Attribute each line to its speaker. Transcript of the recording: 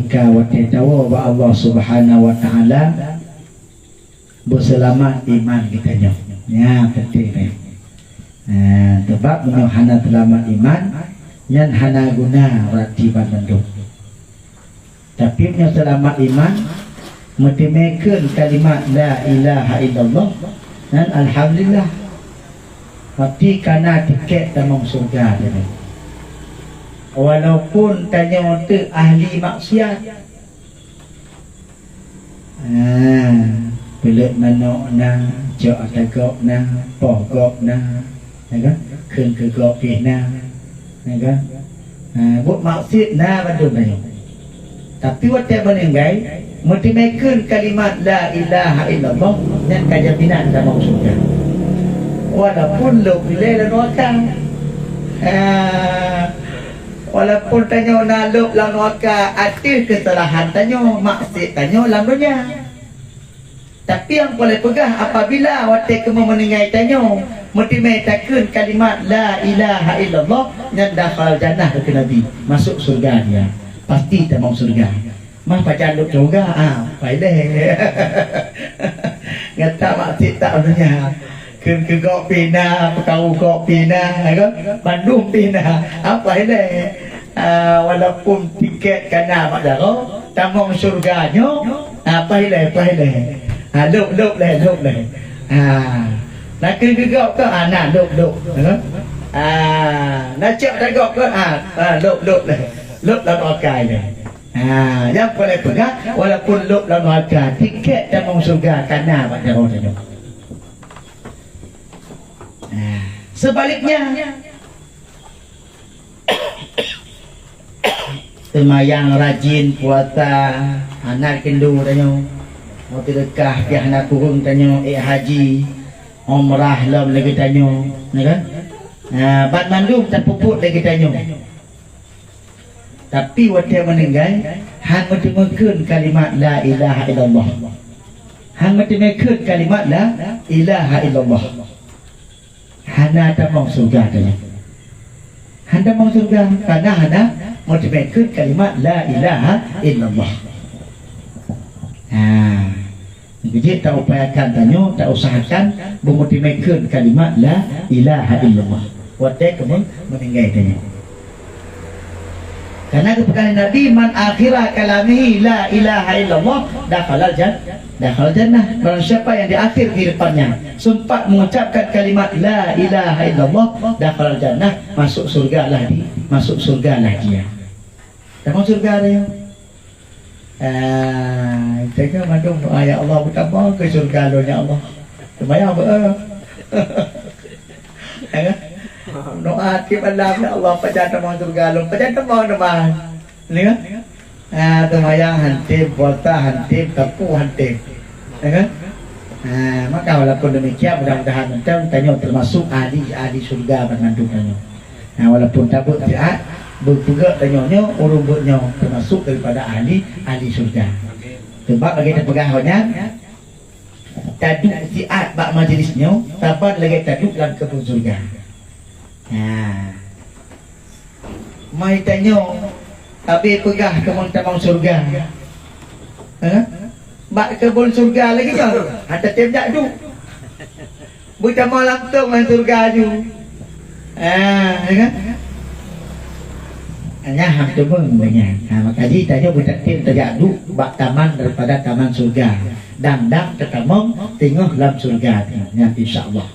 Speaker 1: maka waktu tahu bahwa Allah Subhanahu Wa Taala berselamat iman kita nyo. Ya penting ni. Sebab menyo hana selamat iman, nyan hana guna rati bandung. Tapi menyo selamat iman, mesti meken kalimat la ilaha illallah dan alhamdulillah. Mati kana tiket tamang surga ni. Walaupun tanya tu ahli maksiat. Pilih manok na, jauh atagok na, pogok na, kan? Keng kegok na, kan? Buat maksiat na bandung na. Tapi waktu meninggal, mesti meken kalimat la ilaha illallah dan kajaminan tamang surga. Walaupun lo pilih dan wakang. Walaupun tanya naluk lang waka atis kesalahan tanya maksud tanya lang dunia. Tapi yang boleh pegah apabila waktu kamu meninggal tanya mesti mengatakan kalimat la ilaha illallah dan dakhal jannah ke Nabi, masuk surga dia. Pasti tamang surga. Mah baca luk juga baik deh. Ngata maksud tak dunia. Ke gok pina, kau gok pina, kan? Bandung pina, apa ini? Walaupun tiket kena mak daro, tamang surganya, apa ini? Luk leh. Nak ke gok ke? Nak luk, kan? Nak cak dah gok ke? Luk leh, luk lalu akai leh. Yang boleh pegang, walaupun luk lalu akai, tiket tamang surga kena mak daro tanya. Sebaliknya semayang rajin puasa anak kendu tanya mau sedekah ke anak kurung tanya haji umrah lam lagi tanya kan bat mandum tak puput lagi tanya. Tapi waktu meninggal hang mesti mengken kalimat la ilaha illallah, hang mesti mengken kalimat la ilaha illallah. Hana tamang surga tanya. Hana tamang surga karena hana motivasi kalimat la ilaha illallah. Jadi tak upayakan tanya, tak usahakan memotivasi kalimat la ilaha illallah. Waktu kamu meninggal tanya. Karena keperkataan Nabi man akhirah kalamihi la ilaha illallah dakhalal jannah. Barang siapa yang di akhir kehidupannya sempat mengucapkan kalimat la ilaha illallah dakhalal jannah, masuk surga lah dia. Dapat surga dia. Tengok mandung doa ya Allah betapa ke surga lo ya Allah. Sembahyang doa tiap malam ya Allah pejat mau surga lo, pejat mau nama. Ni kan? Sembahyang hantip, puasa hantip, kapu hantip. Ya kan? Maka walaupun demikian mudah-mudahan tanya termasuk ahli surga bermandung tanya. Walaupun tabut tiat berpegak tanya urung buatnya termasuk daripada ahli surga. Sebab bagi kita pegahnya taduk tiat bak majlisnya dapat lagi taduk dalam kebun surga. Mai tanya tapi pegah kebun tamang surga. Bak kebun surga lagi kan? Ada tembak tu. Bukan mau langsung main surga tu. Kan? Hanya hampir banyak. Maka jadi tanya bukan tim terjadu bak taman daripada taman surga. Dang-dang ketamong tengok dalam surga. Ya, insya Allah.